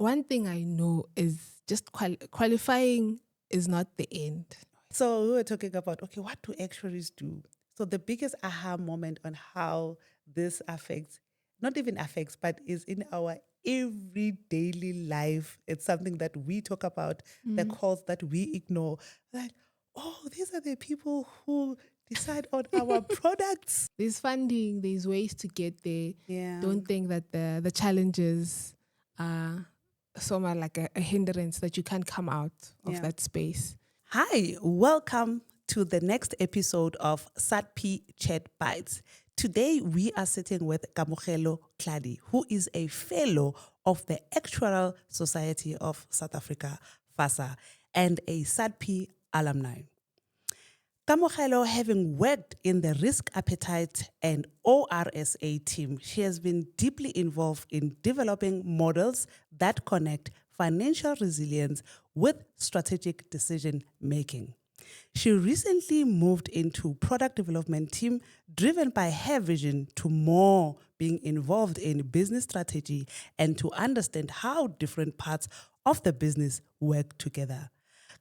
one thing I know is just qualifying is not the end. So we were talking about, okay, what do actuaries do? So the biggest aha moment on how this affects, not even affects, but is in our every daily life. It's something that we talk about, the calls that we ignore. Like, oh, these are the people who decide on our products. There's funding, there's ways to get there. Yeah. Don't think that the challenges are somewhat like a hindrance that you can't come out of that space. Hi, welcome to the next episode of SAADP ChatBytes. Today, we are sitting with Kamogelo Tladi, who is a fellow of the Actuarial Society of South Africa, FASA, and a SAADP alumni. Kamogelo, having worked in the risk appetite and ORSA team, she has been deeply involved in developing models that connect financial resilience with strategic decision making. She recently moved into product development team driven by her vision to more being involved in business strategy and to understand how different parts of the business work together.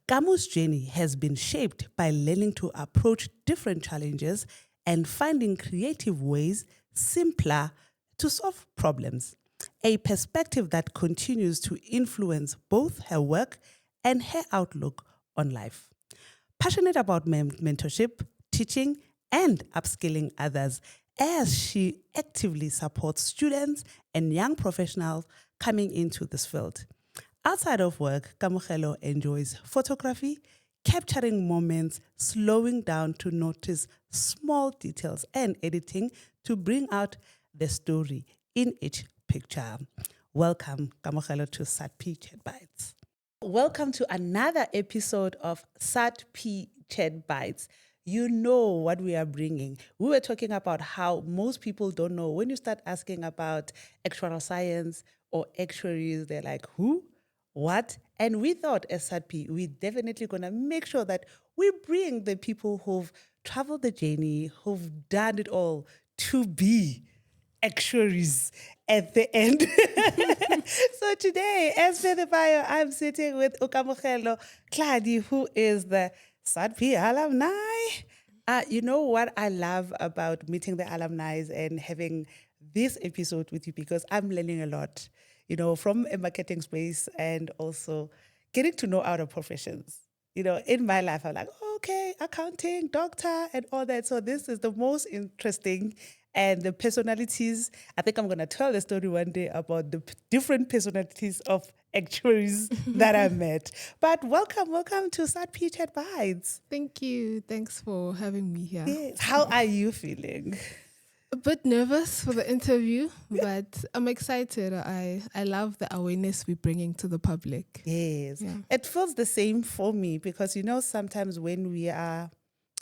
Kamu's journey has been shaped by learning to approach different challenges and finding creative ways simpler to solve problems, a perspective that continues to influence both her work and her outlook on life. Passionate about mentorship, teaching, and upskilling others, as she actively supports students and young professionals coming into this field. Outside of work, Kamogelo enjoys photography, capturing moments, slowing down to notice small details, and editing to bring out the story in each picture. Welcome, Kamogelo, to SAADP ChatBytes. Welcome to another episode of SAADP ChatBytes. You know what we are bringing. We were talking about how most people don't know. When you start asking about actuarial science or actuaries, they're like, who? What? And we thought as SAADP, we're definitely going to make sure that we bring the people who've traveled the journey, who've done it all to be actuaries at the end. So today, as per the bio, I'm sitting with Kamogelo Tladi, who is the SAADP alumni. You know what I love about meeting the alumni and having this episode with you, because I'm learning a lot, you know, from a marketing space and also getting to know other professions. You know, in my life, I'm like, okay, accounting, doctor, and all that. So this is the most interesting. And the personalities, I think I'm going to tell the story one day about the different personalities of actuaries that I met. But welcome to SAADP ChatBytes. Thank you. Thanks for having me here. Yes. How are you feeling? A bit nervous for the interview, but I'm excited. I love the awareness we're bringing to the public. Yes. Yeah. It feels the same for me because, you know, sometimes when we are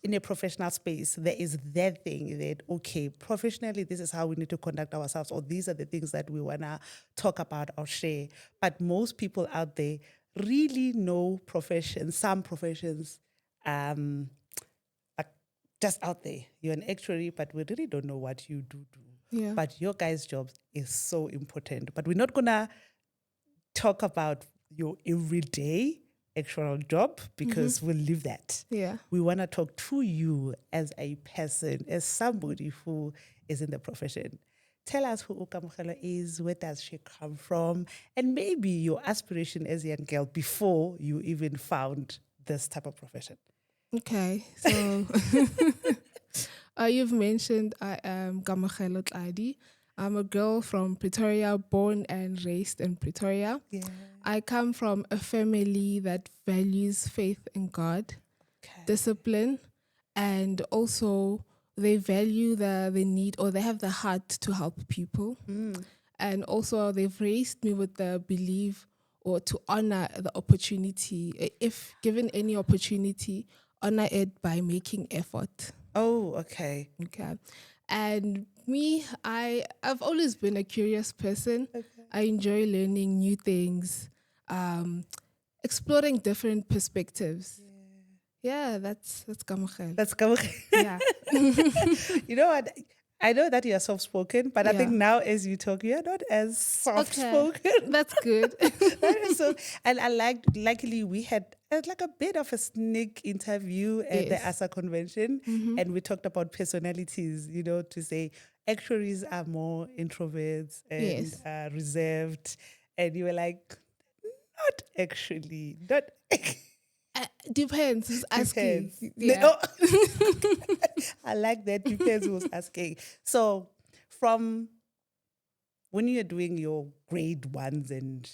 in a professional space, there is that thing that, okay, professionally, this is how we need to conduct ourselves, or these are the things that we want to talk about or share. But most people out there really know some professions are just out there. You're an actuary, but we really don't know what you do. Yeah. But your guys' job is so important. But we're not going to talk about your everyday actuarial job because we'll leave that. Yeah. We want to talk to you as a person, as somebody who is in the profession. Tell us who Kamogelo is, where does she come from, and maybe your aspiration as a young girl before you even found this type of profession. Okay, so you've mentioned I am Kamogelo Tladi. I'm a girl from Pretoria, born and raised in Pretoria. Yeah. I come from a family that values faith in God, discipline, and also they value the need, or they have the heart to help people. And also they've raised me with the belief or to honor the opportunity. If given any opportunity, honor it by making effort. Oh, okay. Okay. And me, I've always been a curious person. Okay. I enjoy learning new things, exploring different perspectives. Yeah, that's Kamogelo. That's Kamogelo. Yeah. You know what? I know that you are soft spoken, but I think Yeah. now as you talk, you're not as soft Okay. spoken. That's good. That is so, and I luckily we had like a bit of a sneak interview at the Yes. ASA convention, and we talked about personalities, to say actuaries are more introverts and Yes. reserved. And you were like, not actually, not Depends who's asking. depends. Yeah. I like that, depends who's asking. So from when you're doing your grade ones and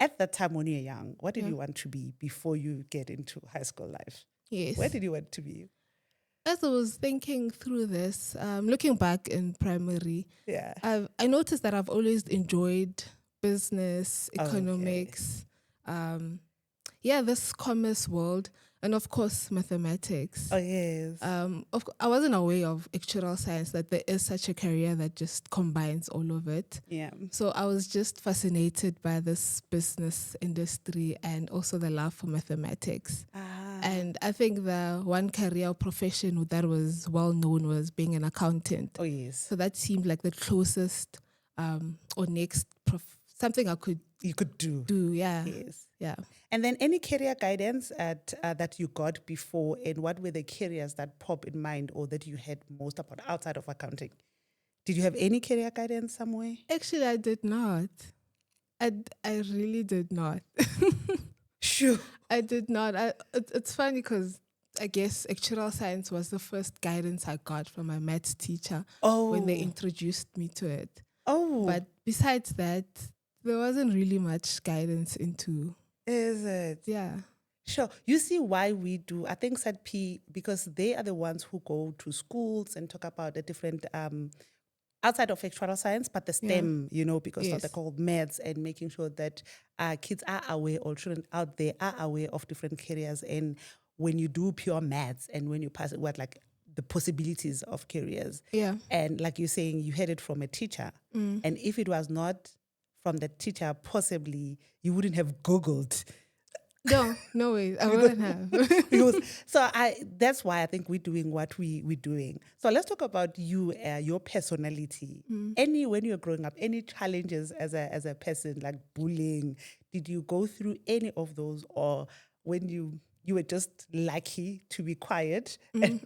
at that time when you're young, what did Yeah. you want to be before you get into high school life? Where Yes. did you want to be? As I was thinking through this, looking back in primary, Yeah. I noticed that I've always enjoyed business, Okay. economics, um, this commerce world, and of course mathematics. Oh, yes. I wasn't aware of actuarial science, that there is such a career that just combines all of it. Yeah. So I was just fascinated by this business industry and also the love for mathematics. And I think the one career or profession that was well known was being an accountant. Oh, yes. So that seemed like the closest or next something I could You could do. Yeah. Yes. Yeah. And then any career guidance that you got before, and what were the careers that pop in mind or that you had most about outside of accounting? Did you have any career guidance somewhere? Actually, I did not. I really did not. Sure. I did not. It's funny because I guess actuarial science was the first guidance I got from my maths teacher when they Oh. introduced me to it. Oh. But besides that, there wasn't really much guidance into. Is it? Yeah. Sure. You see why we do, I think SAADP, because they are the ones who go to schools and talk about the different, outside of actuarial science, but the STEM, because now they're Yes. called maths, and making sure that kids are aware, or children out there are aware of different careers. And when you do pure maths and when you pass it, like the possibilities of careers. Yeah. And like you're saying, you heard it from a teacher. And if it was not from the teacher, possibly you wouldn't have Googled. No way. I wouldn't have. Because that's why I think we're doing what we're doing. So let's talk about you, your personality. When you were growing up, any challenges as a person, like bullying? Did you go through any of those, or when you were just lucky to be quiet and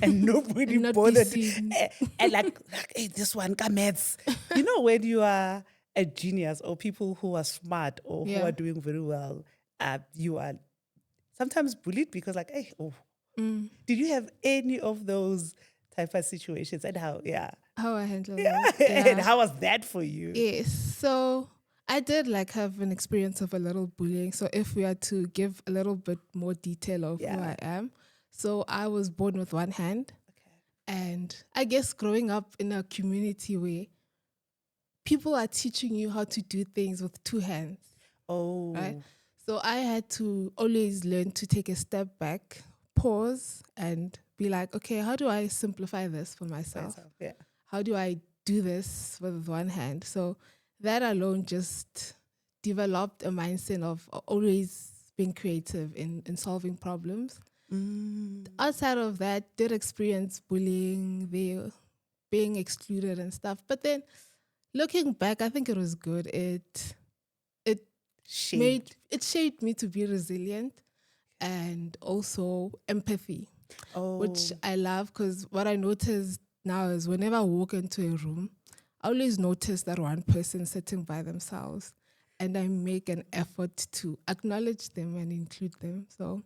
nobody And not be bothered, seen. and like hey, this one comments. When you are a genius, or people who are smart, or who Yeah. are doing very well, you are sometimes bullied because like, hey, did you have any of those type of situations? And how How I handle and it. how was that for you? Yes. So I did have an experience of a little bullying. So if we are to give a little bit more detail of who I am. So I was born with one hand. And I guess growing up in a community where people are teaching you how to do things with two hands. Oh, right? So I had to always learn to take a step back, pause, and be like, okay, how do I simplify this for myself? yeah. How do I do this with one hand? So that alone just developed a mindset of always being creative in solving problems. Outside of that, did experience bullying, being excluded and stuff. But then looking back, I think it was good. It shaped me to be resilient and also empathy, which I love, because what I noticed now is whenever I walk into a room, I always notice that one person sitting by themselves, and I make an effort to acknowledge them and include them. So,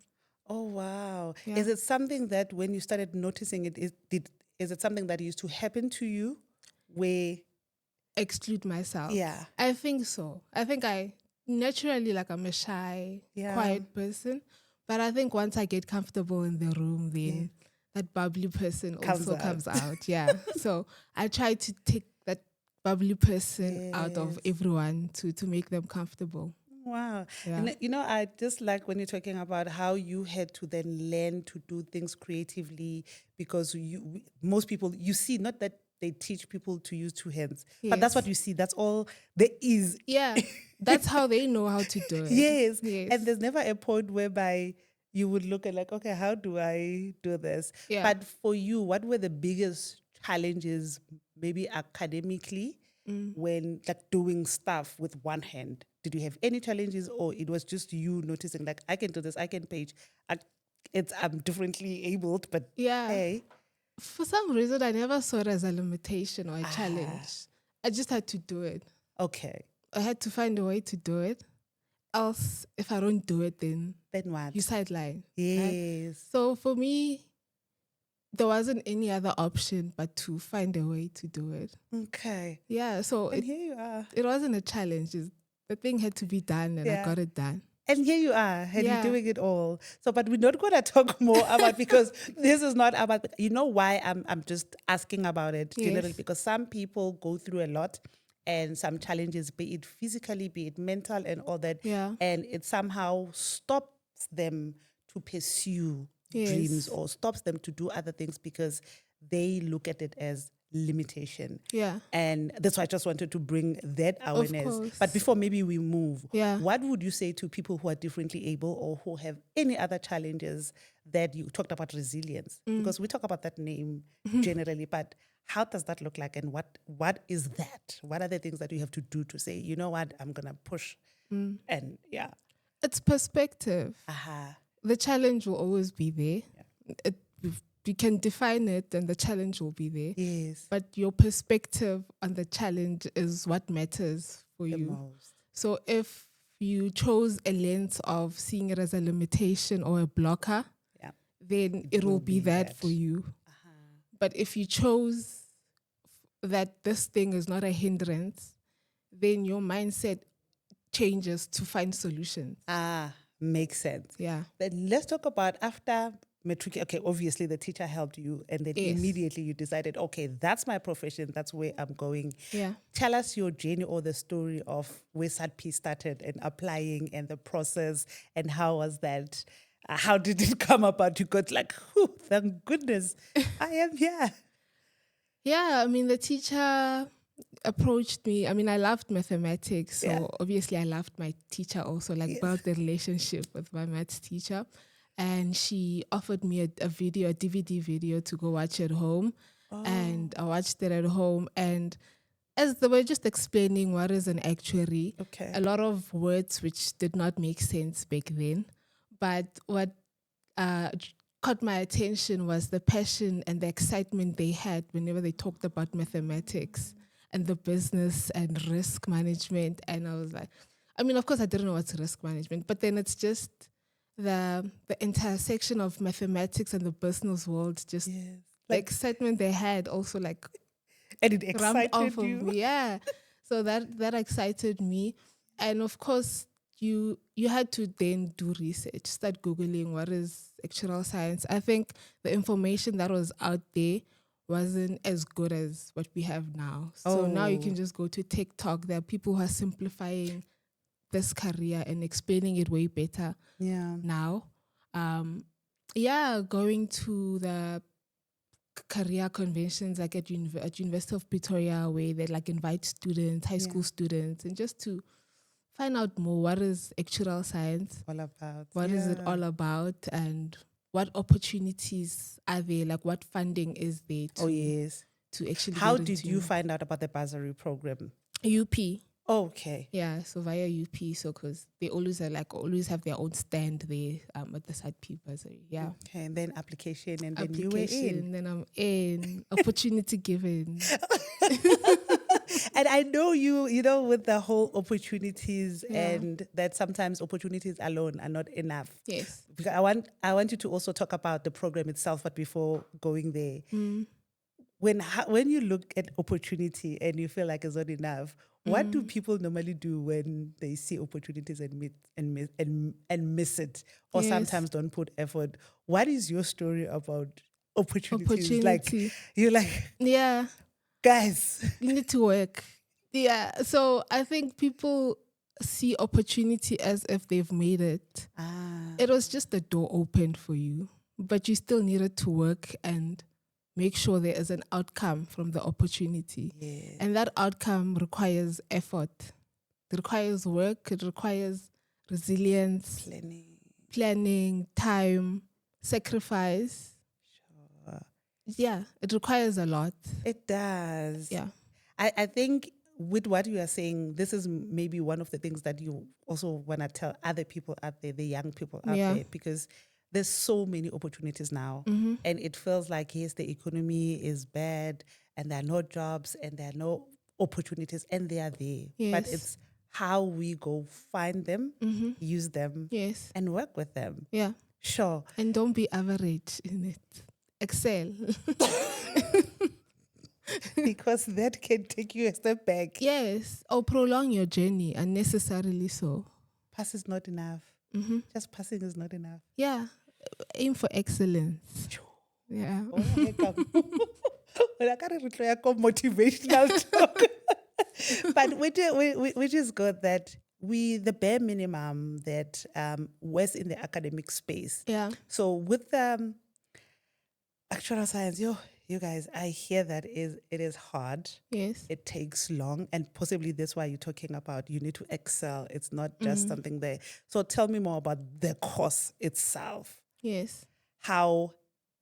oh wow! Yeah. Is it something that when you started noticing it, is it something that used to happen to you, where exclude myself? Yeah. I think so. I think I naturally, I'm a shy, quiet person, but I think once I get comfortable in the room, then that bubbly person also comes out. Yeah. So I try to take that bubbly person out of everyone to make them comfortable. Wow. Yeah. And I just like when you're talking about how you had to then learn to do things creatively, because most people, you see, not that they teach people to use two hands, but that's what you see. That's all there is. Yeah. That's how they know how to do it. Yes. And there's never a point whereby you would look at like, okay, how do I do this? Yeah. But for you, what were the biggest challenges, maybe academically, when like doing stuff with one hand? Did you have any challenges, or it was just you noticing like, I can do this, I can page, I'm differently abled, but Yeah. hey. For some reason, I never saw it as a limitation or a challenge. I just had to do it. Okay. I had to find a way to do it. Else, if I don't do it, then what? you sideline. Yes. Right? So for me, there wasn't any other option but to find a way to do it. Okay. Yeah, so And here you are. it wasn't a challenge. The thing had to be done, and I got it done. And here you are, and Yeah. you're doing it all. So, but we're not going to talk more about, because this is not about, you know why I'm just asking about it generally, because some people go through a lot and some challenges, be it physically, be it mental and all that. Yeah. And it somehow stops them to pursue dreams, or stops them to do other things because they look at it as limitation. Yeah. And that's why I just wanted to bring that awareness. But before maybe we move, what would you say to people who are differently able or who have any other challenges that you talked about resilience? Because we talk about that name generally, but how does that look like, and what is that? What are the things that you have to do to say, you know what, I'm going to push? And yeah. It's perspective. The challenge will always be there. You can define it and the challenge will be there. Yes. But your perspective on the challenge is what matters for you. Most. So if you chose a lens of seeing it as a limitation or a blocker, then it will be that for you. But if you chose that this thing is not a hindrance, then your mindset changes to find solutions. Makes sense. Yeah. Then let's talk about after matric. Okay, obviously the teacher helped you, and then immediately you decided, okay, that's my profession, that's where I'm going. Yeah. Tell us your journey or the story of where SAADP started and applying and the process, and how was that? How did it come about? You got like, thank goodness, I am here. Yeah, I mean, the teacher approached me. I mean, I loved mathematics, so obviously I loved my teacher also, like built the relationship with my maths teacher. And she offered me a DVD video to go watch at home. And I watched it at home. And as they were just explaining what is an actuary, a lot of words which did not make sense back then. But what caught my attention was the passion and the excitement they had whenever they talked about mathematics and the business and risk management. And I was like, I mean, of course, I didn't know what's risk management, but then it's just the intersection of mathematics and the business world, just the excitement they had also, like, and it excited off you. Of me. Yeah. So that excited me. And of course, you had to then do research, start Googling what is actuarial science. I think the information that was out there wasn't as good as what we have now. So now you can just go to TikTok. There are people who are simplifying this career and explaining it way better now. Going to the career conventions like at University of Pretoria, where they like invite students, high school students, and just to find out more, what is actuarial science all about? What is it all about, and what opportunities are there? Like, what funding is there to actually How did you find out about the bursary program? UP. Okay. Yeah, so via UP, so because they always have their own stand there at the SAADP bursary. Yeah. Okay, and then application, and then you were in. Then I'm in. Opportunity given. And I know you know, with the whole opportunities and that sometimes opportunities alone are not enough. Yes. Because I want you to also talk about the program itself, but before going there, when you look at opportunity and you feel like it's not enough, what do people normally do when they see opportunities and miss it, or sometimes don't put effort? What is your story about opportunities? Like, you're like, guys, you need to work. Yeah. So I think people see opportunity as if they've made it. It was just the door opened for you, but you still needed to work and make sure there is an outcome from the opportunity. And that outcome requires effort. It requires work. It requires resilience, planning, time, sacrifice. yeah, it requires a lot. It does. Yeah. I think with what you are saying, this is maybe one of the things that you also want to tell other people out there, the young people out Yeah. there, because there's so many opportunities now. And it feels like, yes, the economy is bad and there are no jobs and there are no opportunities, and they are there. But Yes. it's how we go find them, use them, Yes. and work with them. Yeah. Sure. And don't be average in it. Excel. Because that can take you a step back. Yes. Or prolong your journey unnecessarily so. Pass is not enough. Just passing is not enough. Yeah. Aim for excellence. Yeah. Oh, well, I can't reply motivational talk. But which is good that the bare minimum that was in the academic space. Yeah. So with actuarial science, you guys, I hear that it is hard. Yes. It takes long, and possibly that's why you're talking about you need to excel. It's not just something there. So tell me more about the course itself. Yes. How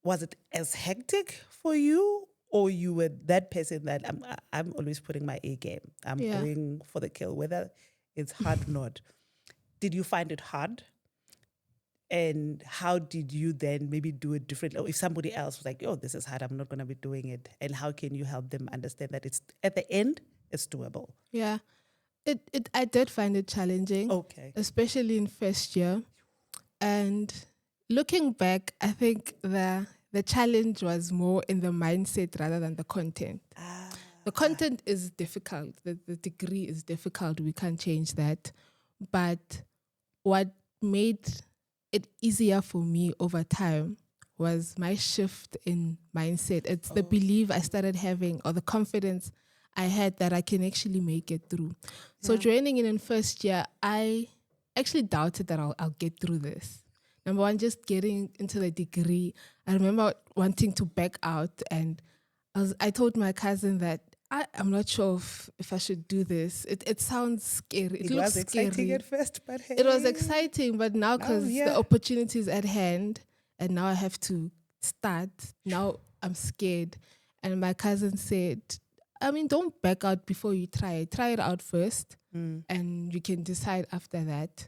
was it as hectic for you, or you were that person that I'm always putting my A game. I'm Yeah. going for the kill, whether it's hard or not. Did you find it hard? And how did you then maybe do it differently? Or if somebody else was like, oh, this is hard, I'm not going to be doing it. And how can you help them understand that it's at the end, it's doable? Yeah. I did find it challenging. Okay. Especially in first year. And looking back, I think the challenge was more in the mindset rather than the content. The content is difficult. The degree is difficult. We can't change that. But what made it easier for me over time was my shift in mindset. It's the belief I started having, or the confidence I had that I can actually make it through. So joining in first year, I actually doubted that I'll get through this. Number one, just getting into the degree. I remember wanting to back out, and I told my cousin that I'm not sure if I should do this. It sounds scary. It looks was exciting scary at first, but hey. It was exciting, but now because yeah. the opportunity is at hand and now I have to start, now I'm scared. And my cousin said, I mean, don't back out before you try it. Try it out first and you can decide after that.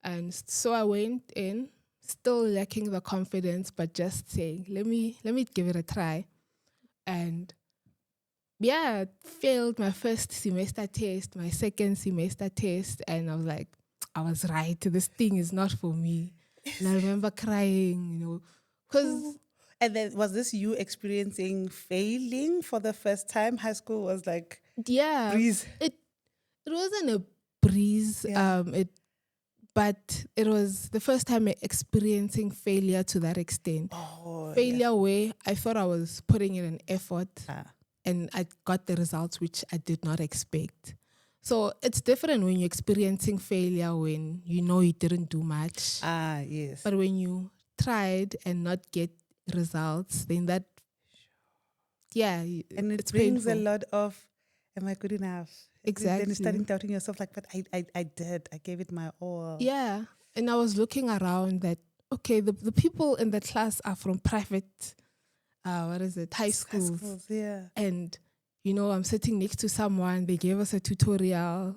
And so I went in, still lacking the confidence, but just saying, let me give it a try. And yeah, failed my first semester test, my second semester test, and I was like, I was right. This thing is not for me. And I remember crying, because. And then was this you experiencing failing for the first time? High school was like breeze. It wasn't a breeze. Yeah. But it was the first time experiencing failure to that extent. Failure where I thought I was putting in an effort. And I got the results which I did not expect. So it's different when you're experiencing failure when you know you didn't do much. Yes. But when you tried and not get results, then that, and it it's brings painful. a lot of, am I good enough? Exactly. Then you're starting doubting yourself, like, but I did. I gave it my all. Yeah. And I was looking around that, okay, the people in the class are from private high schools. Yeah. And, I'm sitting next to someone, they gave us a tutorial,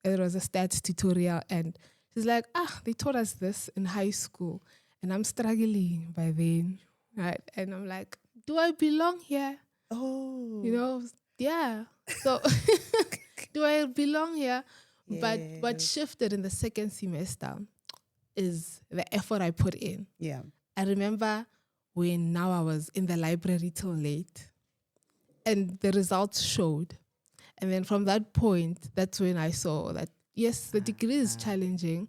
it was a stats tutorial, and she's like, they taught us this in high school, and I'm struggling by then, right? And I'm like, do I belong here? Oh. Yeah. So, do I belong here? Yes. But what shifted in the second semester is the effort I put in. Yeah. I remember when now I was in the library till late and the results showed. And then from that point, that's when I saw that, yes, the degree is challenging,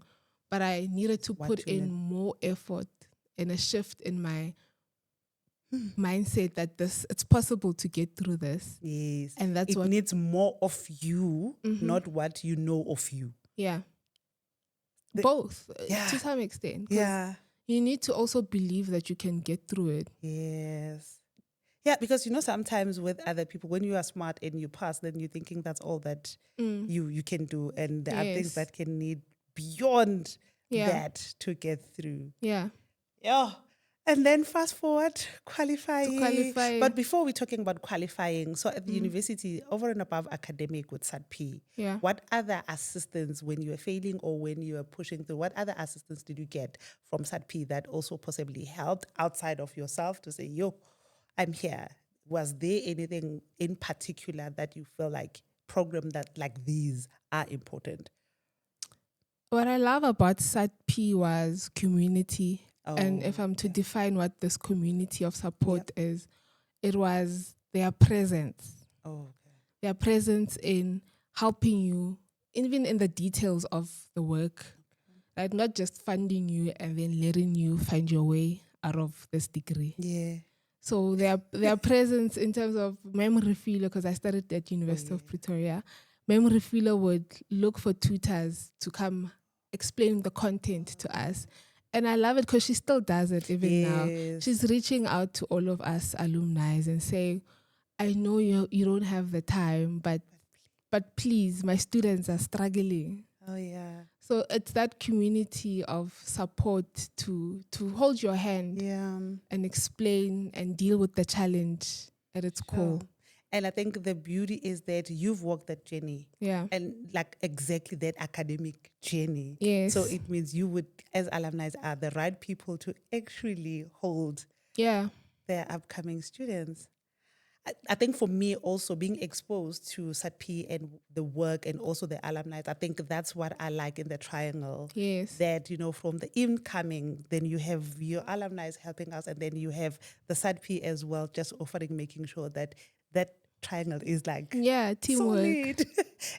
but I needed to put in more effort and a shift in my mindset that it's possible to get through this. Yes. And that's it needs more of you, not what you know of you. Yeah. Both, Yeah. to some extent. Yeah. You need to also believe that you can get through it. Yes. Yeah, because sometimes with other people, when you are smart and you pass, then you're thinking that's all that you can do. And there are things that can need beyond that to get through. Yeah. Yeah. And then fast forward, qualifying. qualify. But before we're talking about qualifying, so at the university, over and above academic with SAADP, Yeah. what other assistance when you were failing or when you were pushing through, what other assistance did you get from SAADP that also possibly helped outside of yourself to say, yo, I'm here? Was there anything in particular that you feel like program that like these are important? What I love about SAADP was community. And if Oh, I'm to define what this community of support is, it was their presence. oh, okay. Their presence in helping you, even in the details of the work. Like not just funding you and then letting you find your way out of this degree. Yeah. So their presence in terms of memory filler, because I studied at University of Pretoria, memory filler would look for tutors to come explain the content to us. And I love it because she still does it even now. Yes. She's reaching out to all of us alumni and saying, I know you don't have the time, but please, my students are struggling. Oh, yeah. So it's that community of support to hold your hand Yeah. and explain and deal with the challenge at its core. And I think the beauty is that you've walked that journey. Yeah. And like exactly that academic journey. Yes. So it means you would, as alumni, are the right people to actually hold their upcoming students. I think for me also being exposed to SAADP and the work and also the alumni, I think that's what I like in the triangle. Yes. That, from the incoming, then you have your alumni helping us, and then you have the SAADP as well, just offering, making sure that that triangle is like teamwork. Solid.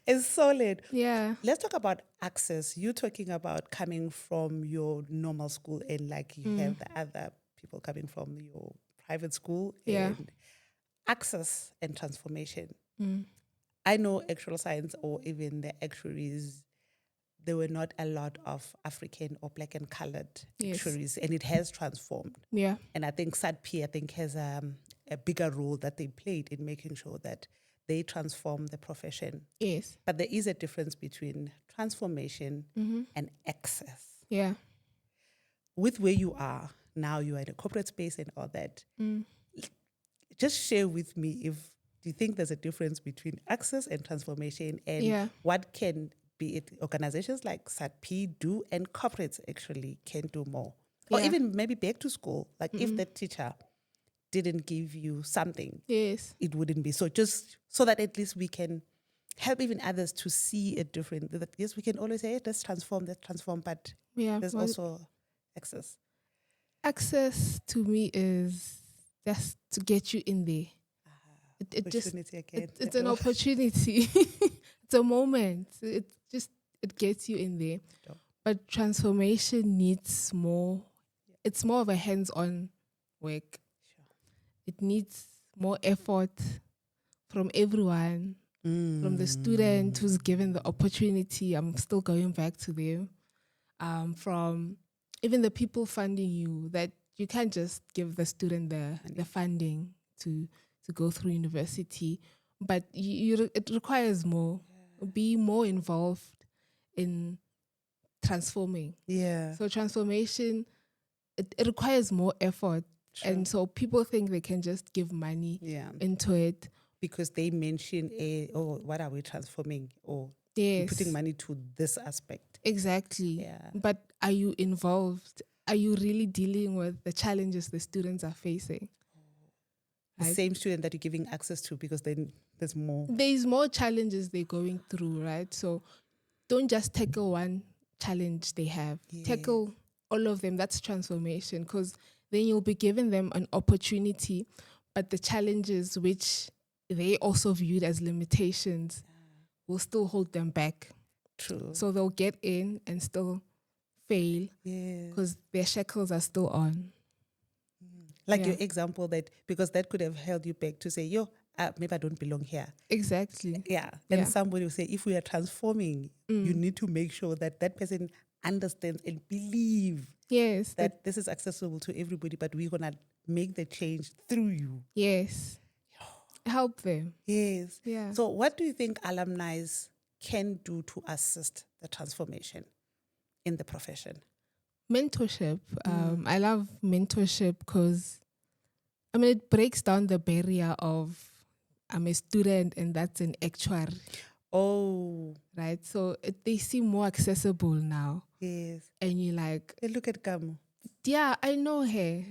It's solid. Yeah. Let's talk about access. You're talking about coming from your normal school and like you have the other people coming from your private school and access and transformation. I know actual science or even the actuaries, there were not a lot of African or black and colored actuaries, and it has transformed. Yeah. And I think SAADP, has a bigger role that they played in making sure that they transform the profession. Yes. But there is a difference between transformation and access. Yeah. With where you are now, you are in a corporate space and all that. Just share with me do you think there's a difference between access and transformation, and what can be it organizations like SAADP do and corporates actually can do more? Or even maybe back to school, like if the teacher didn't give you something, it wouldn't be. So just so that at least we can help even others to see it different. That yes, we can always say, hey, let's transform, but there's also access. Access to me is just to get you in there. It's an opportunity. It's a moment. It gets you in there. But transformation needs more. It's more of a hands-on work. It needs more effort from everyone, from the student who's given the opportunity. I'm still going back to them. From even the people funding you, that you can't just give the student the funding to go through university, but it requires more. Be more involved in transforming. Yeah. So transformation, it requires more effort. Sure. And so people think they can just give money into it. Because they mention, what are we transforming? Or putting money to this aspect. Exactly. Yeah. But are you involved? Are you really dealing with the challenges the students are facing? The same student that you're giving access to, because then there's more. There's more challenges they're going through, right? So don't just tackle one challenge they have. Tackle all of them. That's transformation, because then you'll be giving them an opportunity, but the challenges which they also viewed as limitations will still hold them back. True. So they'll get in and still fail because their shackles are still on. Like your example, that because that could have held you back to say, maybe I don't belong here. Exactly. Yeah. And somebody will say, if we are transforming, you need to make sure that that person understands and believe that this is accessible to everybody, but we're going to make the change through you. Yes. Help them. Yes. Yeah. So what do you think alumni can do to assist the transformation in the profession? Mentorship. I love mentorship because, I mean, it breaks down the barrier of I'm a student and that's an actuary, Oh, right? So they seem more accessible now. yes. And you're like, Hey, look at Kamu. yeah, I know her.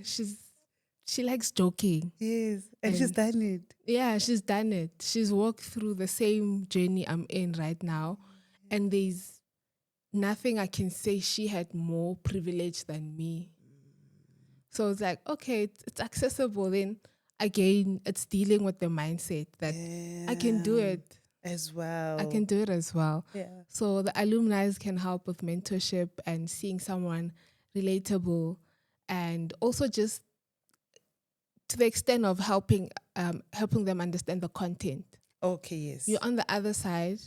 She likes joking. Yes. And she's And done it. yeah, she's done it. She's walked through the same journey I'm in right now. And there's nothing I can say she had more privilege than me. So it's like, okay, it's accessible. Then again, it's dealing with the mindset that I can do Yeah. it. As well. I can do it as well. Yeah. So the alumni can help with mentorship and seeing someone relatable, and also just to the extent of helping them understand the content. Okay, yes. You're on the other side.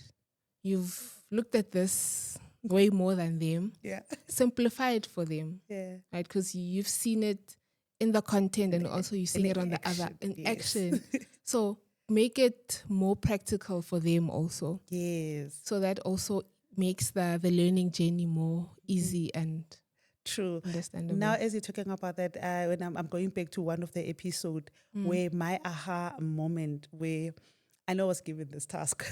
You've looked at this way more than them. Yeah. Simplify it for them, Yeah. right? Because you've seen it in the content and also you've seen it on the other in yes. action. So make it more practical for them also. Yes. So that also makes the learning journey more easy and True. understandable. Now, as you're talking about that, when I'm going back to one of the episode where my aha moment, where I know I was given this task.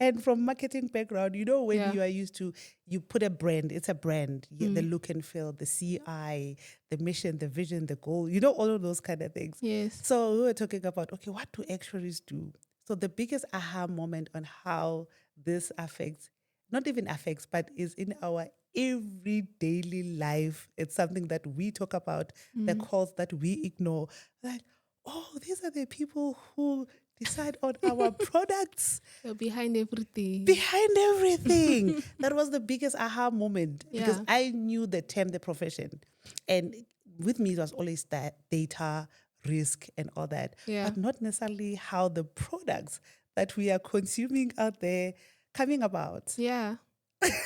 And from marketing background, you know, when you are used to, you put a brand, it's a brand, the look and feel, the CI, the mission, the vision, the goal, you know, all of those kind of things. Yes. So we were talking about, okay, what do actuaries do? So the biggest aha moment on how this affects, not even affects, but is in our every daily life. It's something that we talk about, the calls that we ignore. Like, oh, these are the people who decide on our products. You're behind everything. Behind everything. That was the biggest aha moment because Yeah. I knew the term, the profession. And with me, it was always that data, risk, and all that, Yeah. but not necessarily how the products that we are consuming out there coming about. Yeah.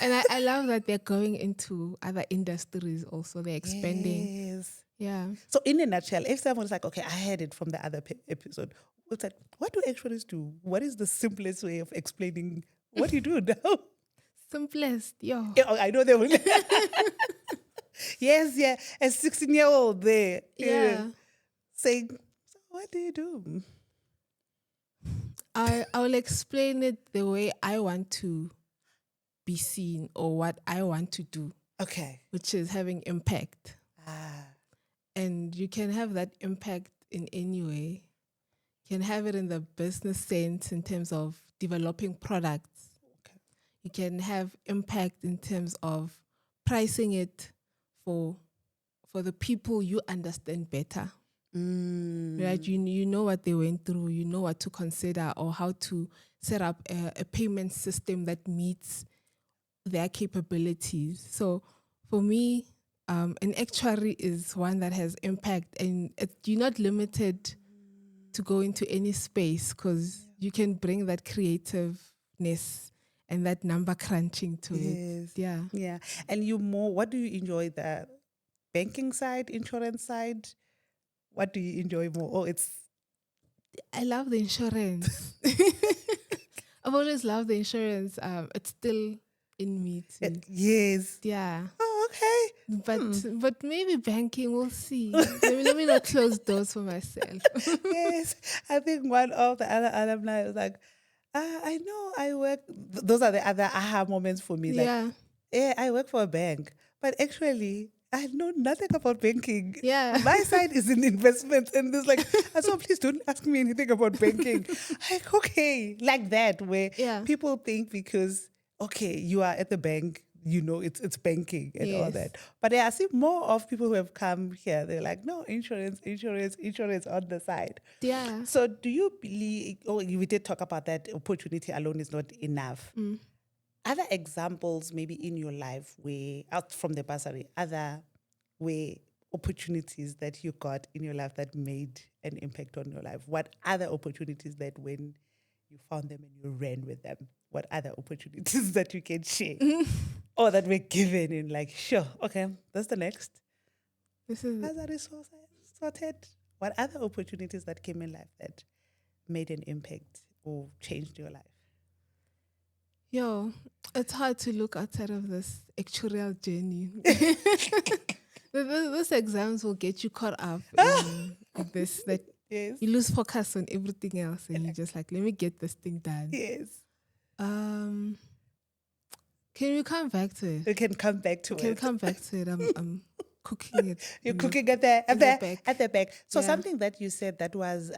And I love that they're going into other industries also. They're expanding. Yes. Yeah. So in a nutshell, if someone's like, okay, I heard it from the other episode, it's like, what do actuaries do? What is the simplest way of explaining what you do now? Simplest. Yo. Yeah, I know they will. Yes, yeah. A 16-year-old there. Yeah. Saying, so what do you do? I will explain it the way I want to be seen or what I want to do, Okay. which is having impact. Ah. And you can have that impact in any way. You can have it in the business sense in terms of developing products. Okay. You can have impact in terms of pricing it for the people you understand better. Right? You know what they went through, you know what to consider or how to set up a payment system that meets their capabilities. So for me, an actuary is one that has impact, and you're not limited to go into any space because you can bring that creativeness and that number crunching to it. Yeah. Yeah. And you more, what do you enjoy? The banking side, insurance side? What do you enjoy more? Oh, it's. I love the insurance. I've always loved the insurance. It's still in me too. Yes. Yeah. Oh, okay. But maybe banking, we'll see. Let me not close doors for myself. Yes. I think one of the other alumni was like, I know I work. Those are the other aha moments for me. Like, Yeah. yeah, I work for a bank, but actually, I know nothing about banking. Yeah. My side is in investments, and there's like, so please don't ask me anything about banking. Like, okay, like that, where Yeah. people think because, okay, you are at the bank, you know, it's banking and all Yes. that. But I see more of people who have come here, they're like, no, insurance on the side. Yeah. So do you believe, we did talk about that opportunity alone is not enough. Other examples maybe in your life where, out from the bursary, other way opportunities that you got in your life that made an impact on your life? What other opportunities that when you found them and you ran with them? What other opportunities that you can share or that were given in like, sure, okay, that's the next. This is As a resource sorted. What other opportunities that came in life that made an impact or changed your life? Yo, it's hard to look outside of this actuarial journey. Those exams will get you caught up in this, that Yes. you lose focus on everything else and you just like, let me get this thing done. Yes. Um, can we come back to it? We can come back to Can we it. come back to it? I'm cooking it. You're in cooking at the back. So Yeah. something that you said that was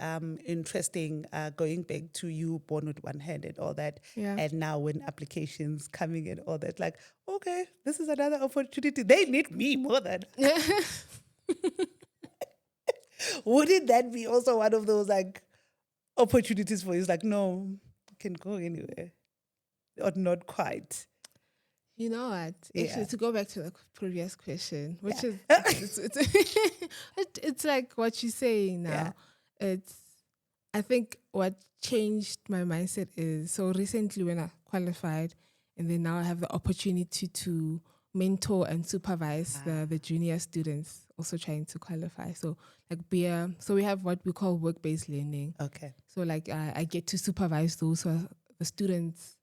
interesting, going back to you born with one hand and all that, Yeah. and now when applications coming and all that, like, okay, this is another opportunity. They need me more than. Yeah. Wouldn't that be also one of those like opportunities for you? It's like, no, you can go anywhere, or not quite. You know what? Yeah. Actually, to go back to the previous question, which Yeah. is it's like what you're saying now. I think what changed my mindset is, so recently when I qualified, and then now I have the opportunity to mentor and supervise the junior students also trying to qualify. So like so we have what we call work-based learning. Okay. So like I get to supervise those who are the students,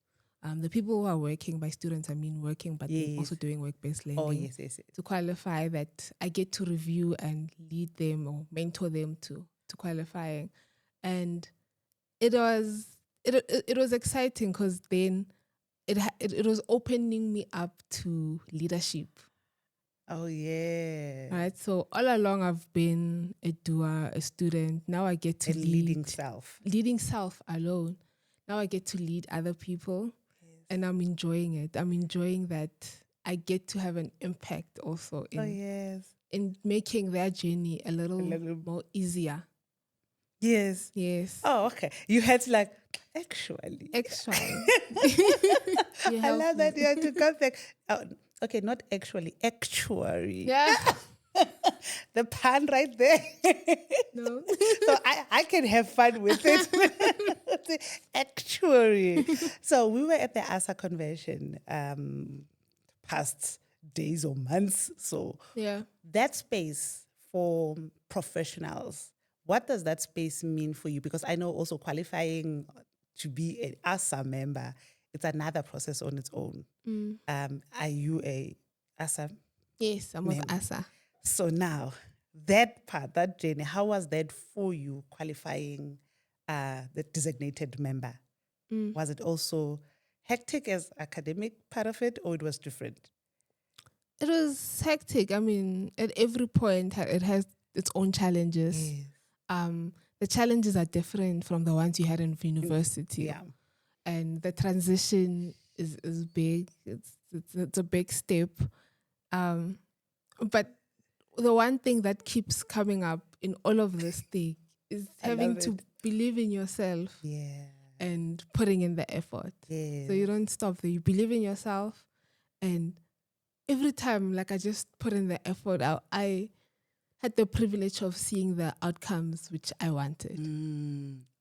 the people who are working. By students, I mean working, but they're also doing work-based learning. Oh, yes. To qualify, that I get to review and lead them or mentor them to qualifying. And it was exciting because then it was opening me up to leadership. Oh, yeah. Right. So all along I've been a doer, a student. Now I get to leading self. Leading self alone. Now I get to lead other people. And I'm enjoying it. I'm enjoying that I get to have an impact also in making their journey a little more easier. Yes. Yes. Oh, okay. You had to like, actually. I love that you had to come back. Oh, okay, not actually, actuary. Yeah. The pun right there. No. So I can have fun with it. Actuary. So we were at the ASA convention past days or months. So Yeah. that space for professionals, what does that space mean for you? Because I know also qualifying to be an ASA member, it's another process on its own. Are you a ASA? Yes, I'm with ASA. So now, that part, that journey, how was that for you qualifying the designated member? Was it also hectic as academic part of it, or it was different? It was hectic. I mean, at every point, it has its own challenges. Yes. The challenges are different from the ones you had in university. Yeah. And the transition is big. It's a big step. But the one thing that keeps coming up in all of this thing is having to believe in yourself. Yeah. And putting in the effort. Yes. So you don't stop there. You believe in yourself. And every time, like I just put in the effort, I had the privilege of seeing the outcomes which I wanted.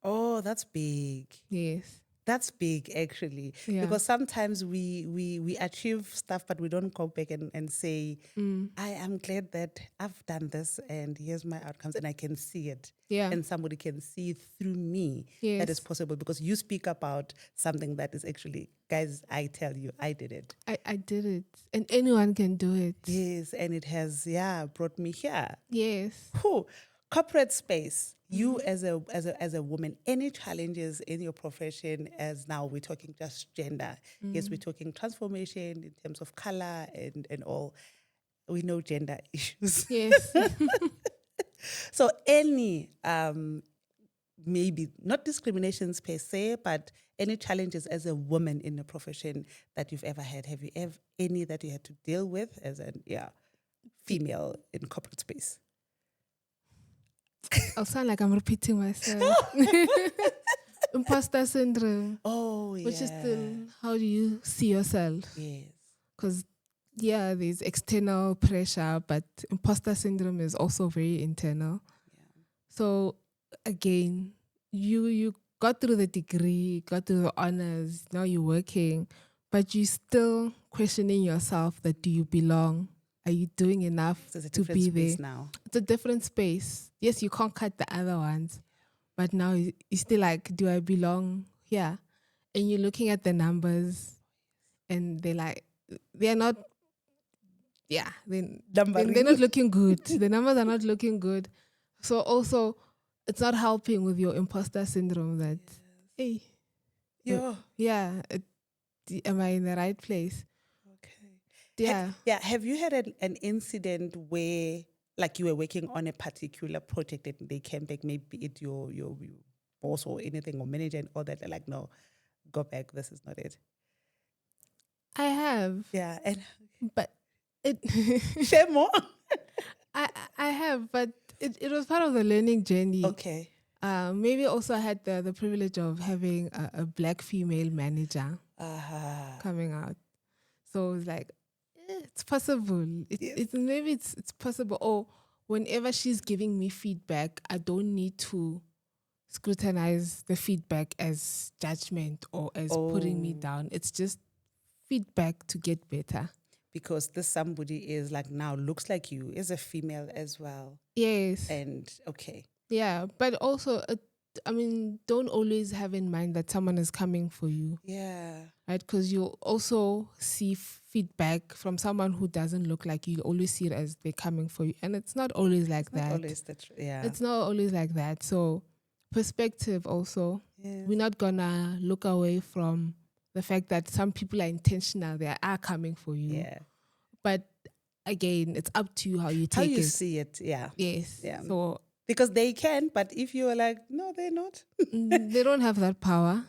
Oh, that's big. Yes. That's big, actually. Yeah. Because sometimes we achieve stuff, but we don't go back and say, I am glad that I've done this and here's my outcomes and I can see it. Yeah. And somebody can see through me Yes. that is possible, because you speak about something that is actually, guys, I tell you, I did it. I did it. And anyone can do it. Yes, and it has, brought me here. Yes. Whew. Corporate space, you as a woman, any challenges in your profession, as now we're talking just gender. Yes, we're talking transformation in terms of color and all. We know gender issues. Yes. So any, maybe not discriminations per se, but any challenges as a woman in a profession that you've ever had? Have you ever any that you had to deal with as a female in corporate space? I'll sound like I'm repeating myself. Imposter syndrome. Oh, yeah. Which is still, how do you see yourself? Yes. Because, there's external pressure, but imposter syndrome is also very internal. Yeah. So, again, you got through the degree, got through the honors, now you're working, but you still questioning yourself that do you belong? Are you doing enough to be there? Now. It's a different space. Yes, you can't cut the other ones, but now you're still like, do I belong here? And you're looking at the numbers and they're not. Yeah, they're Numbering. not looking good. The numbers are not looking good. So also, it's not helping with your imposter syndrome. That hey, Yeah. yeah, am I in the right place? Okay. Yeah. Have you had an incident where, like, you were working on a particular project and they came back, maybe it your boss or anything or manager and all that, they're like, no, go back, this is not it. I have, Yeah, and but it. share more. I have, but it was part of the learning journey. Okay. Maybe also I had the privilege of having a black female manager coming out. So it's like, it's possible. Maybe it's possible. Or whenever she's giving me feedback, I don't need to scrutinize the feedback as judgment or as putting me down. It's just feedback to get better. Because this somebody is like now looks like you, is a female as well. Yes. And okay. Yeah, but also, don't always have in mind that someone is coming for you. Yeah. Right? Because you'll also see feedback from someone who doesn't look like you. You always see it as they're coming for you. And it's not always like that. Not always the yeah. It's not always like that. So perspective also. Yes. We're not going to look away from the fact that some people are intentional. They are coming for you. Yeah. But again, it's up to you how you take it. How you see it, yeah. Yes. Yeah. So because they can, but if you are like, no, they're not. they don't have that power.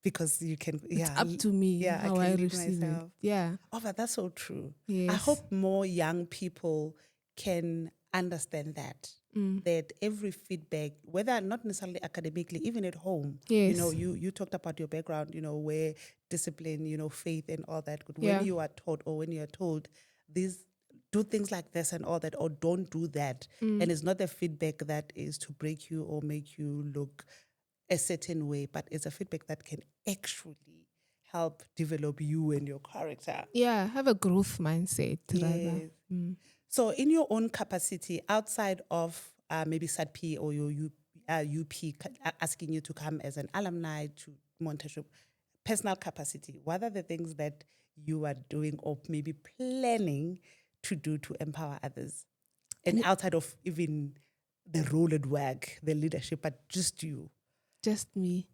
Because you can, It's up to me how I receive it. Yeah. Oh, but that's so true. Yes. I hope more young people can understand that. That every feedback, whether not necessarily academically, even at home, Yes. you talked about your background, where discipline, faith and all that. But Yeah. when you are taught or when you are told these, do things like this and all that, or don't do that, and it's not the feedback that is to break you or make you look a certain way, but it's a feedback that can actually help develop you and your character. Yeah, have a growth mindset. Rather. Yes. So in your own capacity, outside of maybe SAADP or your UP asking you to come as an alumni to mentorship, personal capacity, what are the things that you are doing or maybe planning to do to empower others? And outside of even the role at work, the leadership, but just you. Just me.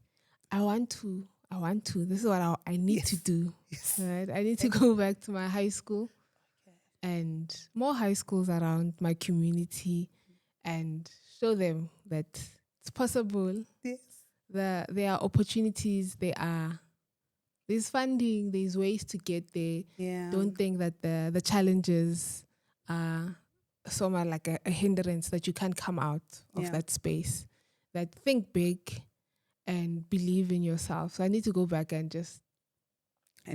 I want to. This is what I need to do. Yes. Right? I need to go back to my high school and more high schools around my community and show them that it's possible. Yes. There are opportunities. There's funding. There's ways to get there. Yeah. Don't think that the challenges are so much like a hindrance that you can't come out of that space. That think big and believe in yourself. So I need to go back and just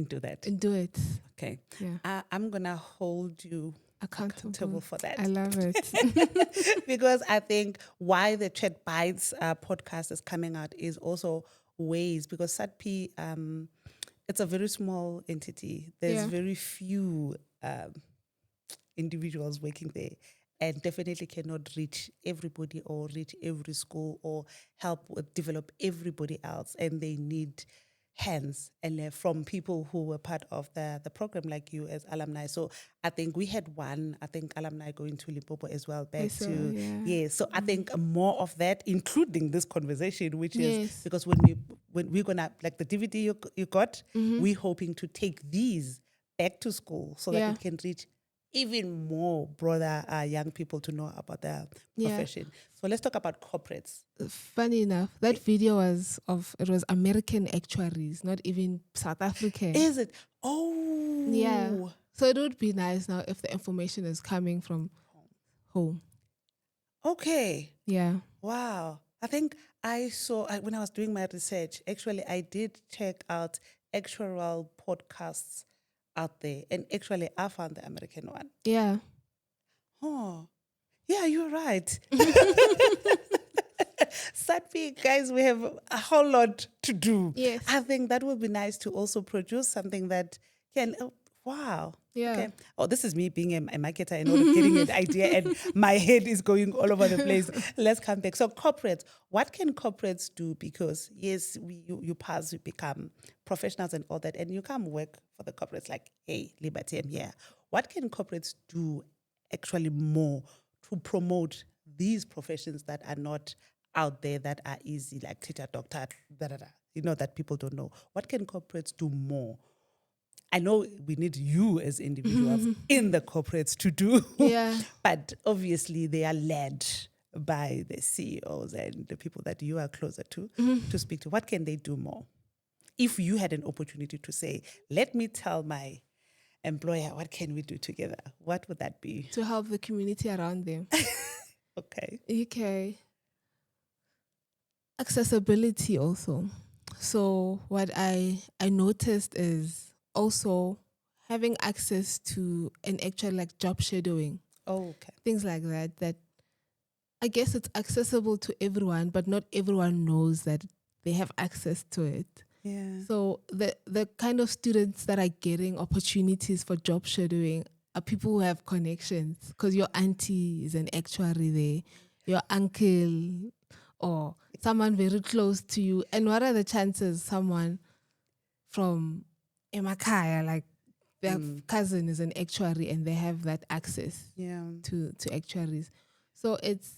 do that. And do it. Okay. Yeah. I'm going to hold you accountable for that. I love it. Because I think why the ChatBytes podcast is coming out is also ways, because SAADP, it's a very small entity. There's very few individuals working there, and definitely cannot reach everybody or reach every school or help develop everybody else. And they need hands and from people who were part of the program like you as alumni. So I think we had alumni going to Limpopo as well back So I think more of that, including this conversation, which is because when we're gonna, like the DVD you got, we're hoping to take these back to school so that it can reach even more broader young people to know about the profession. So let's talk about corporates. Funny enough, that video was American actuaries, not even South African. Is it? Oh. Yeah. So it would be nice now if the information is coming from home. Okay. Yeah. Wow. I think I saw, when I was doing my research, actually I did check out Actuarial podcasts out there, and actually I found the American one. Yeah. Oh, yeah, you're right. SAADP, guys, we have a whole lot to do. Yes. I think that would be nice to also produce something that can, Wow. Yeah. Okay. Oh, this is me being a marketer and all getting an idea, and my head is going all over the place. Let's come back. So, corporates, what can corporates do? Because yes, you pass, you become professionals and all that, and you come work for the corporates. Like, hey, Liberty, I'm here. What can corporates do actually more to promote these professions that are not out there, that are easy, like teacher, doctor, da da da. That people don't know. What can corporates do more? I know we need you as individuals in the corporates to do, Yeah. but obviously they are led by the CEOs and the people that you are closer to speak to. What can they do more? If you had an opportunity to say, let me tell my employer, what can we do together? What would that be? To help the community around them. Okay. Okay. Accessibility also. So what I noticed is also having access to an actual like job shadowing, Oh, okay. things like that I guess it's accessible to everyone, but not everyone knows that they have access to it. Yeah. So the kind of students that are getting opportunities for job shadowing are people who have connections, because your auntie is an actuary there, your uncle or someone very close to you. And what are the chances someone from Emakaya, like their cousin is an actuary and they have that access Yeah. to actuaries? So it's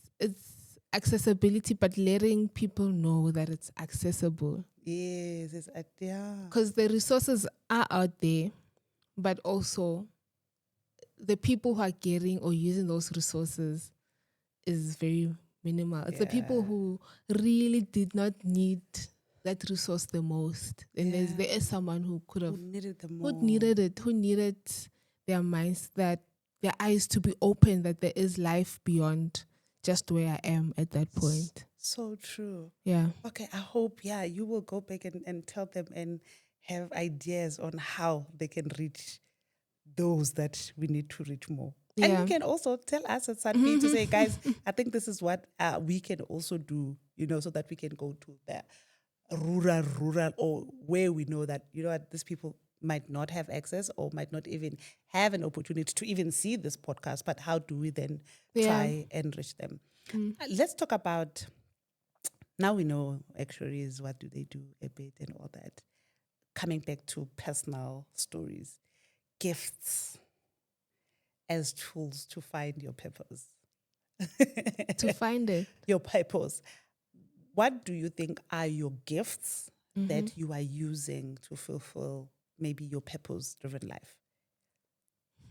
accessibility, but letting people know that it's accessible. Yes. Yeah. Because the resources are out there, but also the people who are getting or using those resources is very minimal. It's the people who really did not need that resource the most. And there is someone who could have, Who needed the more. who needed their minds, that their eyes to be open, that there is life beyond just where I am at that point. So true. Yeah. Okay, I hope, you will go back and tell them and have ideas on how they can reach those that we need to reach more. And Yeah. you can also tell us at SAADP to say, guys, I think this is what we can also do, so that we can go to the rural, or where we know that, these people might not have access or might not even have an opportunity to even see this podcast, but how do we then try and reach them? Let's talk about, now we know actuaries, what do they do a bit and all that. Coming back to personal stories, gifts as tools to find your purpose. To find it. Your purpose. What do you think are your gifts that you are using to fulfill maybe your purpose-driven life?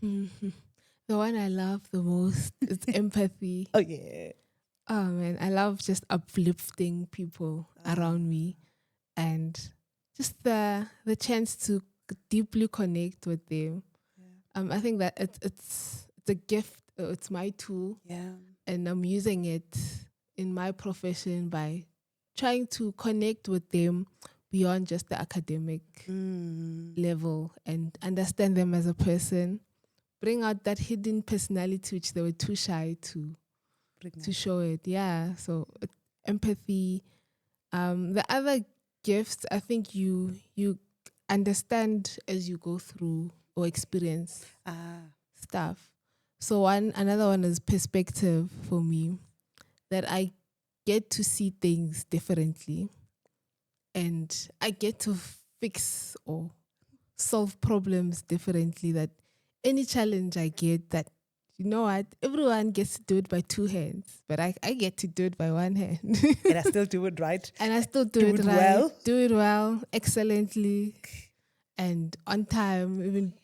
The one I love the most is empathy. Oh, yeah. Oh man, I love just uplifting people around me, and just the chance to deeply connect with them. I think that it's a gift. It's my tool, and I'm using it in my profession by trying to connect with them beyond just the academic level and understand them as a person. Bring out that hidden personality which they were too shy to show it. Yeah. So empathy. The other gifts, I think you understand as you go through or experience stuff. So another one is perspective for me, that I get to see things differently, and I get to fix or solve problems differently. That any challenge I get, that you know what, everyone gets to do it by two hands, but I get to do it by one hand. And I still do it right. And I still do it right. Well. Do it well, excellently, and on time, even,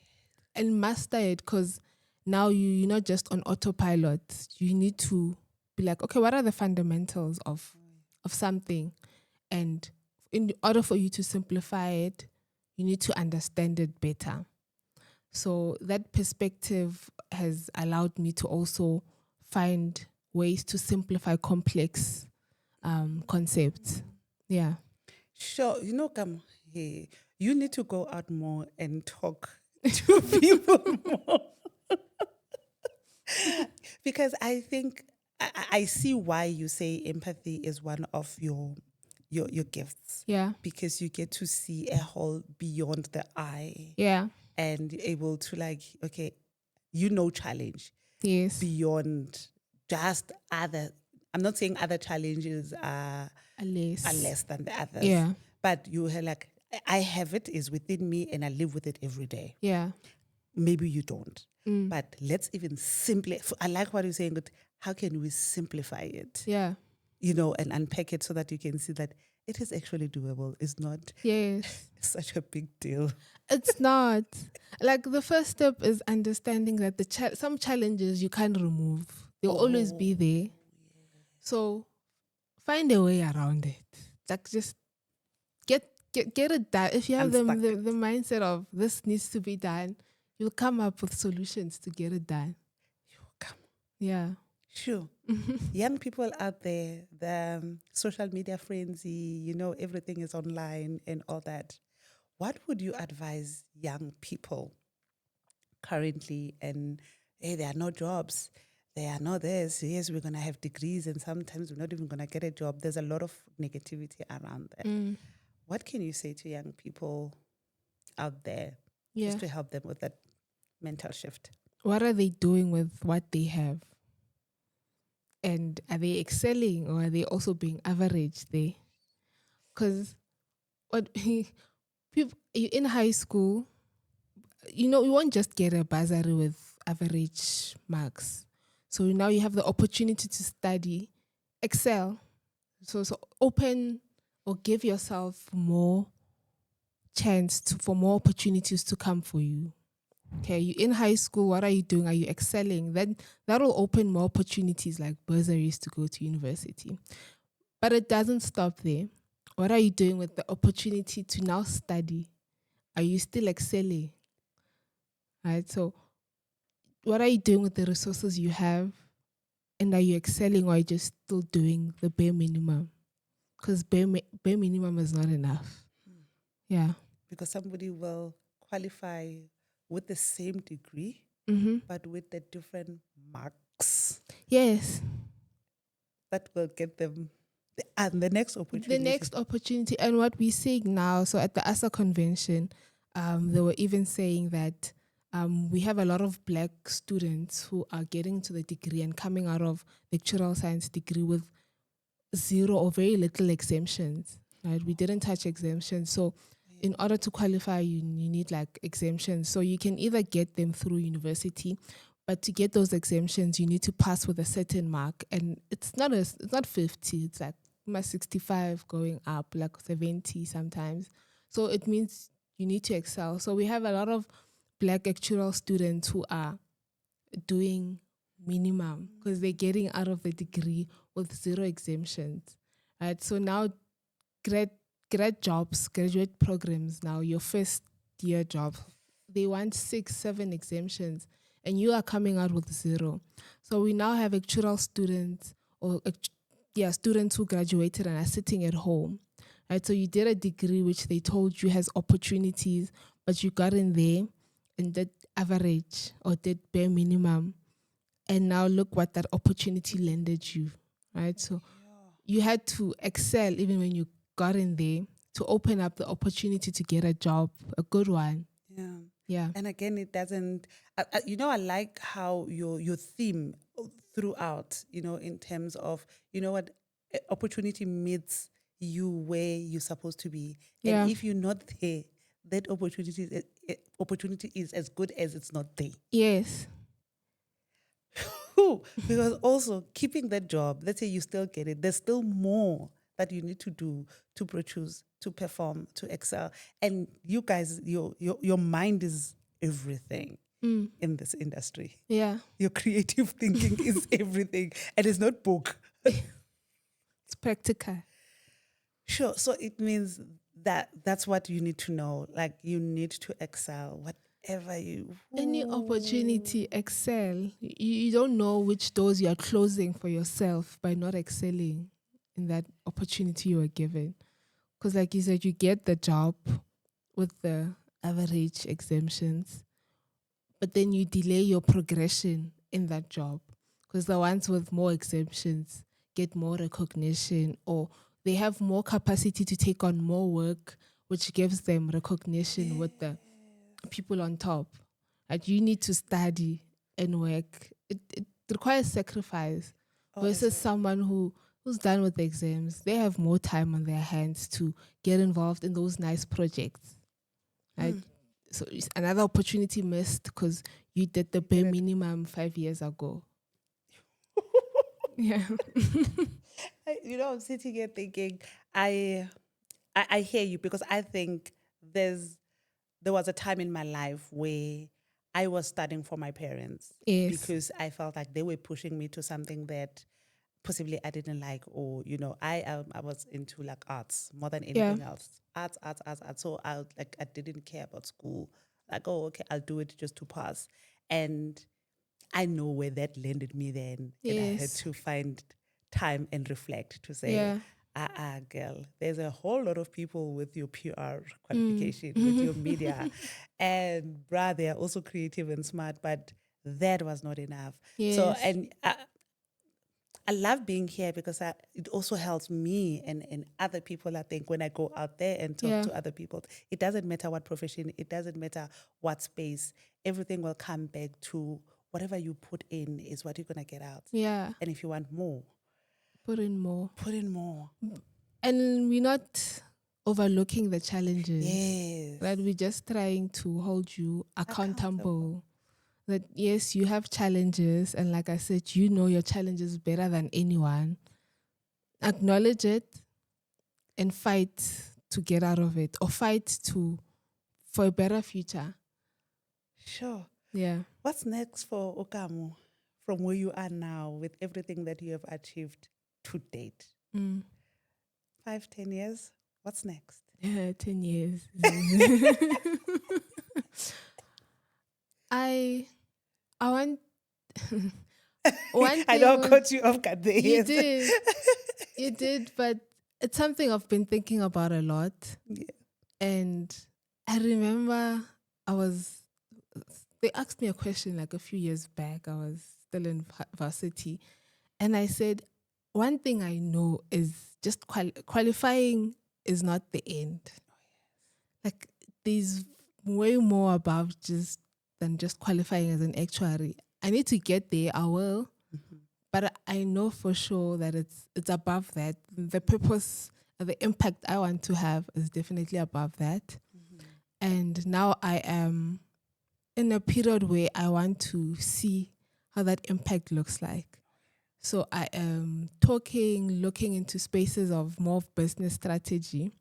and master it, because now you're not just on autopilot. You need to be like, okay, what are the fundamentals of something? And in order for you to simplify it, you need to understand it better. So that perspective has allowed me to also find ways to simplify complex concepts. Yeah. Sure. Hey, you need to go out more and talk to people more. Because I think I see why you say empathy is one of your gifts. Yeah. Because you get to see a whole beyond the eye. Yeah. and you're able to like, okay, challenge Yes. beyond just other. I'm not saying other challenges are less than the others. Yeah. But you have like, I have it, is within me, and I live with it every day. Yeah. Maybe you don't. But let's even I like what you're saying, but how can we simplify it? Yeah. And unpack it so that you can see that it is actually doable. It's not Yes. such a big deal. It's not. Like the first step is understanding that some challenges you can't remove. They'll always be there. So find a way around it. Like just get it done. If you have the mindset of this needs to be done, you'll come up with solutions to get it done. Yeah. Sure. Young people out there, the social media frenzy, everything is online and all that. What would you advise young people currently? And hey, there are no jobs. There are no this. Yes, we're going to have degrees and sometimes we're not even going to get a job. There's a lot of negativity around that. What can you say to young people out there just to help them with that mental shift? What are they doing with what they have? And are they excelling or are they also being average there? Because people in high school, you won't just get a bursary with average marks. So now you have the opportunity to study, excel. So open or give yourself more chance for more opportunities to come for you. Okay, you in high school, what are you doing? Are you excelling? Then that will open more opportunities like bursaries to go to university. But it doesn't stop there. What are you doing with the opportunity to now study? Are you still excelling? Right? So what are you doing with the resources you have? And are you excelling or are you just still doing the bare minimum? Because bare minimum is not enough. Yeah. Because somebody will qualify with the same degree, but with the different marks. Yes. That will get them the next opportunity. The next opportunity. And what we're seeing now, so at the ASA convention, they were even saying that we have a lot of Black students who are getting to the degree and coming out of the actuarial science degree with zero or very little exemptions. Right? We didn't touch exemptions. So in order to qualify, you need like exemptions. So you can either get them through university, but to get those exemptions, you need to pass with a certain mark. And it's not 50, it's like 65 going up, like 70 sometimes. So it means you need to excel. So we have a lot of Black actuarial students who are doing minimum because they're getting out of the degree with zero exemptions. Right? So now grad jobs, graduate programs now, your first year job, they want 6-7 exemptions and you are coming out with zero. So we now have actuarial students or students who graduated and are sitting at home. Right? So you did a degree which they told you has opportunities, but you got in there and did average or did bare minimum. And now look what that opportunity landed you. Right? So you had to excel even when you got in there to open up the opportunity to get a job, a good one. Yeah. Yeah. And again, it doesn't, I like how your theme throughout, in terms of, what opportunity meets you where you're supposed to be. Yeah. And if you're not there, that opportunity is as good as it's not there. Yes. Because also keeping that job, let's say you still get it, there's still more that you need to do to produce, to perform, to excel. And you guys, your mind is everything in this industry. Yeah. Your creative thinking is everything. And it's not book. It's practical. Sure. So it means that's what you need to know. Like you need to excel, whatever you... Any opportunity, excel. You don't know which doors you are closing for yourself by not excelling in that opportunity you were given. Because like you said, you get the job with the average exemptions, but then you delay your progression in that job because the ones with more exemptions get more recognition or they have more capacity to take on more work, which gives them recognition with the people on top. Like you need to study and work. It requires sacrifice versus someone who's done with the exams. They have more time on their hands to get involved in those nice projects. Right? So it's another opportunity missed because you did the bare minimum 5 years ago. Yeah. I'm sitting here thinking, I hear you, because I think there was a time in my life where I was studying for my parents, Yes. because I felt like they were pushing me to something that possibly I didn't like, or I was into like arts more than anything else. Arts. So I didn't care about school. Like, oh, okay, I'll do it just to pass. And I know where that landed me then. And I had to find time and reflect to say, girl, there's a whole lot of people with your PR qualification, with your media. And bruh, they are also creative and smart, but that was not enough. So, and I love being here because it also helps me and other people, I think, when I go out there and talk to other people. It doesn't matter what profession, it doesn't matter what space, everything will come back to whatever you put in is what you're going to get out. Yeah. And if you want more, put in more. Put in more. And we're not overlooking the challenges. Yes. Right? We're just trying to hold you accountable. That yes, you have challenges, and like I said, you know your challenges better than anyone. Acknowledge it and fight to get out of it, or fight for a better future. Sure. Yeah. What's next for Okamo from where you are now with everything that you have achieved to date? 5, 10 years? What's next? 10 years. I want one thing. I don't cut you off guard there. You did. You did, but it's something I've been thinking about a lot. Yeah. And I remember they asked me a question like a few years back. I was still in varsity. And I said, one thing I know is just qualifying is not the end. Like there's way more above than just qualifying as an actuary. I need to get there, I will. But I know for sure that it's above that. The purpose, the impact I want to have is definitely above that. And now I am in a period where I want to see how that impact looks like. So I am looking into spaces of more business strategy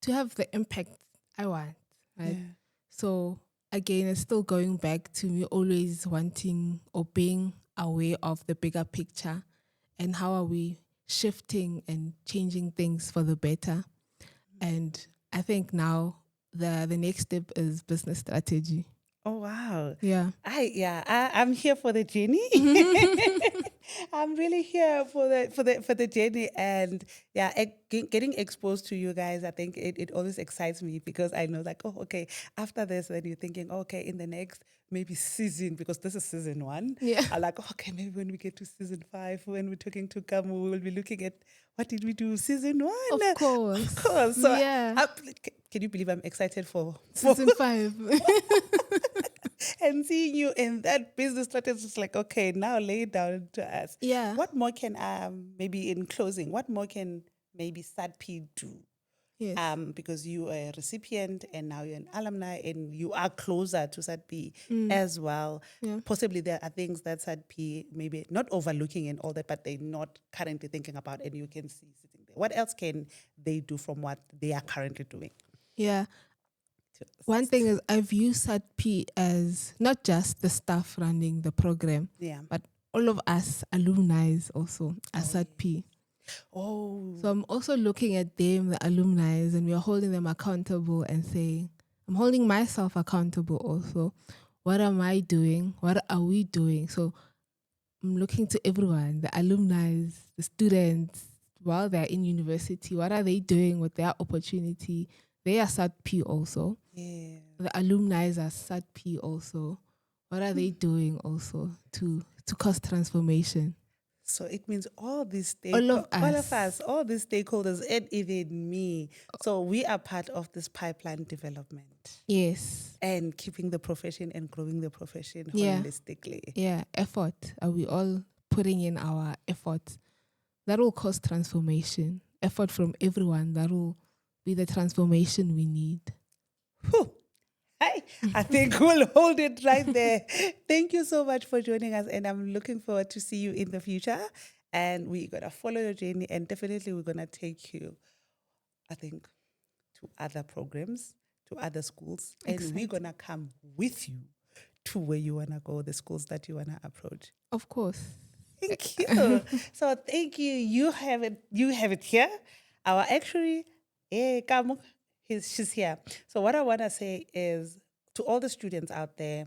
to have the impact I want, right? Yeah. So again, it's still going back to me always wanting or being aware of the bigger picture and how are we shifting and changing things for the better. And I think now the next step is business strategy. Oh wow! Yeah, I'm here for the journey. I'm really here for the journey, and getting exposed to you guys. I think it always excites me because I know like, oh, okay, after this, then you're thinking, okay, in the next maybe season, because this is season 1. Yeah, I'm like, okay, maybe when we get to season 5, when we're talking to Kamu, we will be looking at what did we do season 1. Of course. So yeah. Can you believe I'm excited for season 5? And seeing you in that business strategy is like, okay, now lay it down to us. Yeah. What more can maybe in closing? What more can maybe SAADP do? Yes. Because you are a recipient and now you're an alumni and you are closer to SAADP as well. Yeah. Possibly there are things that SAADP maybe not overlooking and all that, but they're not currently thinking about, and you can see sitting there. What else can they do from what they are currently doing? Yeah. One thing is I view SAADP as not just the staff running the program, but all of us alumni also as SAADP. Oh. So I'm also looking at them, the alumni, and we are holding them accountable and saying, I'm holding myself accountable also. What am I doing? What are we doing? So I'm looking to everyone, the alumni, the students, while they're in university, what are they doing with their opportunity? They are SAADP also. Yeah. The alumni are SAADP also. What are they doing also to cause transformation? So it means all these All of all of us. us, all these stakeholders, and even me. So we are part of this pipeline development Yes. and keeping the profession and growing the profession Yeah. holistically. Yeah. Effort. Are we all putting in our effort? That will cause transformation. Effort from everyone. That will be the transformation we need. Whew. I think we'll hold it right there. Thank you so much for joining us, and I'm looking forward to see you in the future. And we're gonna follow your journey, and definitely we're gonna take you, I think, to other programs, to other schools, and we're Exciting. gonna come with you to where you wanna go, the schools that you wanna approach. Of course. Thank you. So thank you. You have it. You have it here. Our actuary, Kamu, she's here. So what I want to say is to all the students out there,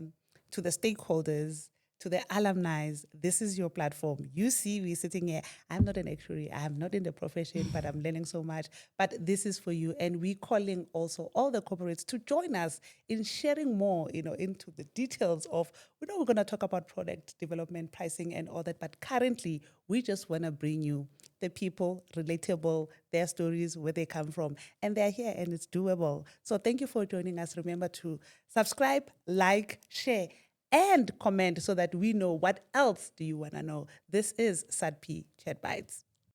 to the stakeholders, to the alumni, this is your platform. You see, we're sitting here. I'm not an actuary. I'm not in the profession, but I'm learning so much. But this is for you. And we're calling also all the corporates to join us in sharing more, into the details of, we're going to talk about product development, pricing, and all that. But currently, we just want to bring you the people, relatable, their stories, where they come from. And they're here and it's doable. So thank you for joining us. Remember to subscribe, like, share, and comment so that we know what else do you want to know. This is SAADP ChatBytes.